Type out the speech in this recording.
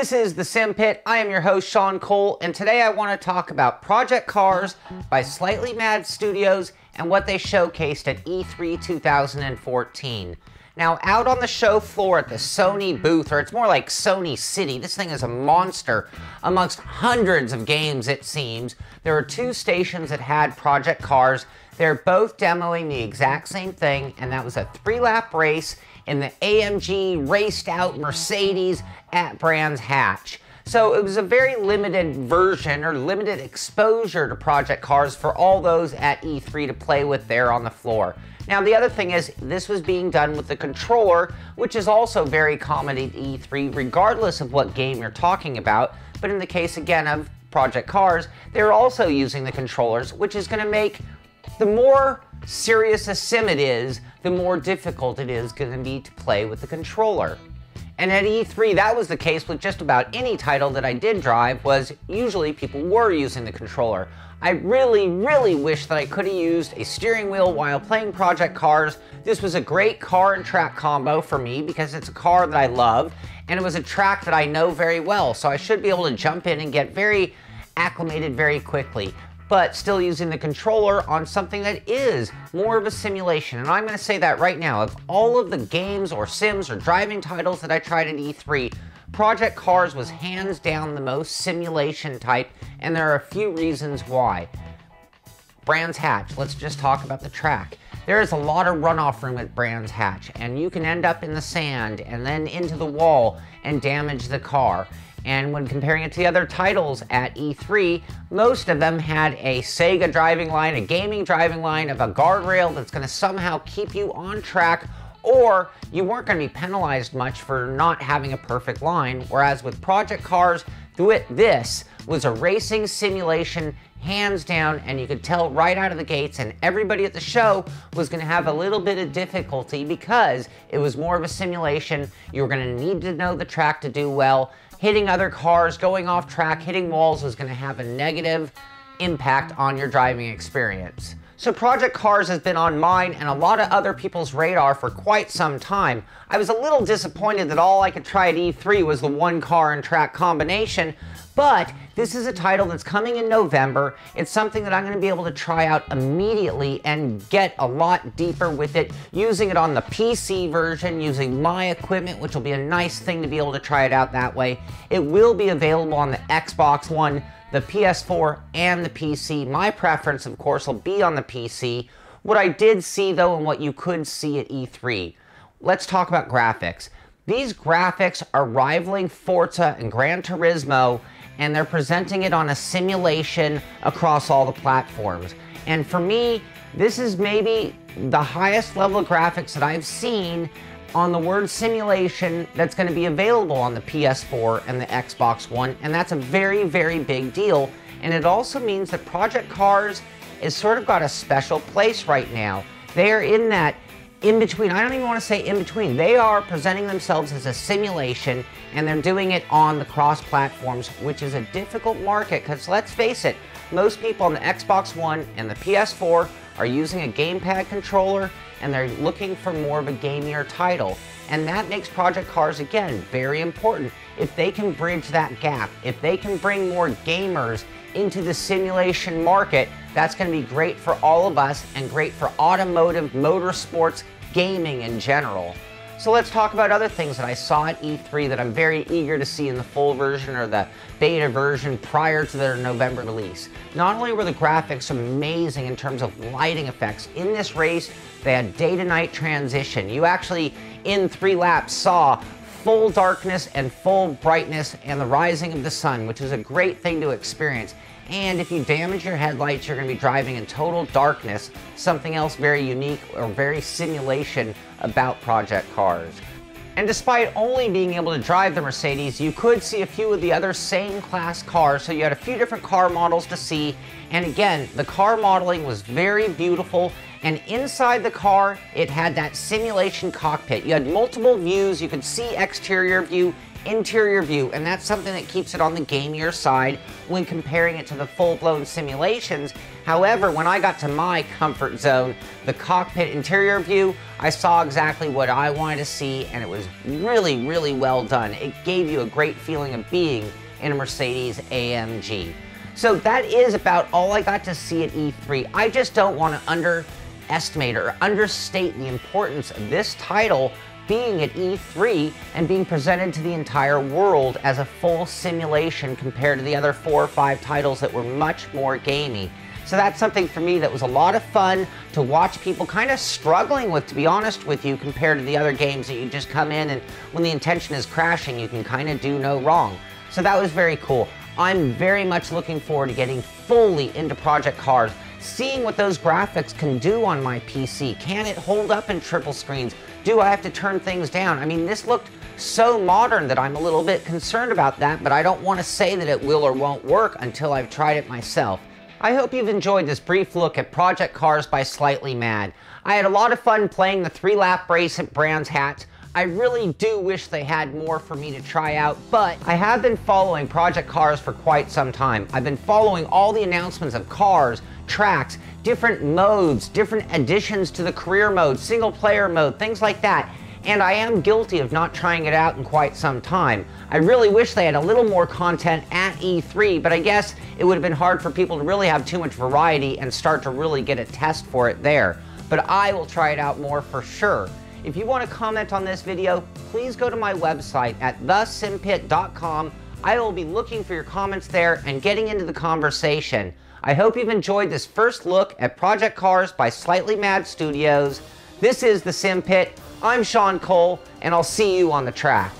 This is the Simpit. I am your host, Sean Cole, and today I want to talk about Project Cars by Slightly Mad Studios and what they showcased at E3 2014. Now, out on the show floor at the Sony booth, or it's more like Sony City, this thing is a monster. Amongst hundreds of games, it seems, there are two stations that had Project Cars. They're both demoing the exact same thing, and that was a 3-lap race in the AMG raced out Mercedes at Brands Hatch. So it was a very limited version or limited exposure to Project Cars for all those at E3 to play with there on the floor. Now the other thing is this was being done with the controller, which is also very common at E3 regardless of what game you're talking about. But in the case again of Project Cars, they're also using the controllers, which is going to make the more serious a sim it is, the more difficult it is going to be to play with the controller. And at E3, that was the case with just about any title that I did drive, was usually people were using the controller. I really wish that I could have used a steering wheel while playing Project Cars. This was a great car and track combo for me because it's a car that I love, and it was a track that I know very well, so I should be able to jump in and get very acclimated very quickly, but still using the controller on something that is more of a simulation. And I'm going to say that right now, of all of the games or sims or driving titles that I tried at E3, Project Cars was hands down the most simulation type, and there are a few reasons why. Brands Hatch, let's just talk about the track. There is a lot of runoff room at Brands Hatch, and you can end up in the sand and then into the wall and damage the car. And when comparing it to the other titles at E3, most of them had a Sega driving line, a gaming driving line of a guardrail that's going to somehow keep you on track, or you weren't going to be penalized much for not having a perfect line. Whereas with Project Cars, this was a racing simulation hands down, and you could tell right out of the gates, and everybody at the show was going to have a little bit of difficulty because it was more of a simulation. You were going to need to know the track to do well. Hitting other cars, going off track, hitting walls was going to have a negative impact on your driving experience. So Project Cars has been on mine and a lot of other people's radar for quite some time. I was a little disappointed that all I could try at E3 was the one car and track combination, but this is a title that's coming in November. It's something that I'm going to be able to try out immediately and get a lot deeper with it, using it on the PC version, using my equipment, which will be a nice thing to be able to try it out that way. It will be available on the Xbox One, the PS4, and the PC. My preference, of course, will be on the PC. What I did see, though, and what you could see at E3, let's talk about graphics. These graphics are rivaling Forza and Gran Turismo, and they're presenting it on a simulation across all the platforms. And for me, this is maybe the highest level of graphics that I've seen on the word simulation that's going to be available on the PS4 and the Xbox One, and that's a very big deal. And it also means that Project Cars is sort of got a special place right now. They are in that in-between. I don't even want to say in-between. They are presenting themselves as a simulation, and they're doing it on the cross-platforms, which is a difficult market, because let's face it, most people on the Xbox One and the PS4 are using a gamepad controller, and they're looking for more of a gamier title. And that makes Project Cars, again, very important. If they can bridge that gap, if they can bring more gamers into the simulation market, that's going to be great for all of us and great for automotive, motorsports, gaming in general. So let's talk about other things that I saw at E3 that I'm very eager to see in the full version or the beta version prior to their November release. Not only were the graphics amazing in terms of lighting effects, in this race they had day to night transition. You actually, in 3 laps, saw full darkness and full brightness and the rising of the sun, which is a great thing to experience. And if you damage your headlights, you're going to be driving in total darkness, something else very unique or very simulation about Project Cars. And despite only being able to drive the Mercedes, you could see a few of the other same class cars, so you had a few different car models to see. And again, the car modeling was very beautiful, and inside the car, it had that simulation cockpit. You had multiple views, you could see exterior view interior view, and that's something that keeps it on the gamier side when comparing it to the full-blown simulations. However, when I got to my comfort zone, the cockpit interior view, I saw exactly what I wanted to see, and it was really, really well done. It gave you a great feeling of being in a Mercedes AMG. So that is about all I got to see at E3. I just don't want to underestimate or understate the importance of this title being at E3 and being presented to the entire world as a full simulation compared to the other 4 or 5 titles that were much more gamey. So that's something for me that was a lot of fun to watch people kind of struggling with, to be honest with you, compared to the other games that you just come in and when the intention is crashing, you can kind of do no wrong. So that was very cool. I'm very much looking forward to getting fully into Project Cars, seeing what those graphics can do on my PC. Can it hold up in triple screens? Do I have to turn things down? I mean, this looked so modern that I'm a little bit concerned about that, but I don't want to say that it will or won't work until I've tried it myself. I hope you've enjoyed this brief look at Project Cars by Slightly Mad. I had a lot of fun playing the 3-lap race at Brands Hatch. I really do wish they had more for me to try out, but I have been following Project Cars for quite some time. I've been following all the announcements of cars, tracks, different modes, different additions to the career mode, single player mode, things like that. And I am guilty of not trying it out in quite some time. I really wish they had a little more content at E3, but I guess it would have been hard for people to really have too much variety and start to really get a test for it there. But I will try it out more for sure. If you want to comment on this video, please go to my website at thesimpit.com. I will be looking for your comments there and getting into the conversation. I hope you've enjoyed this first look at Project Cars by Slightly Mad Studios. This is the Simpit. I'm Sean Cole, and I'll see you on the track.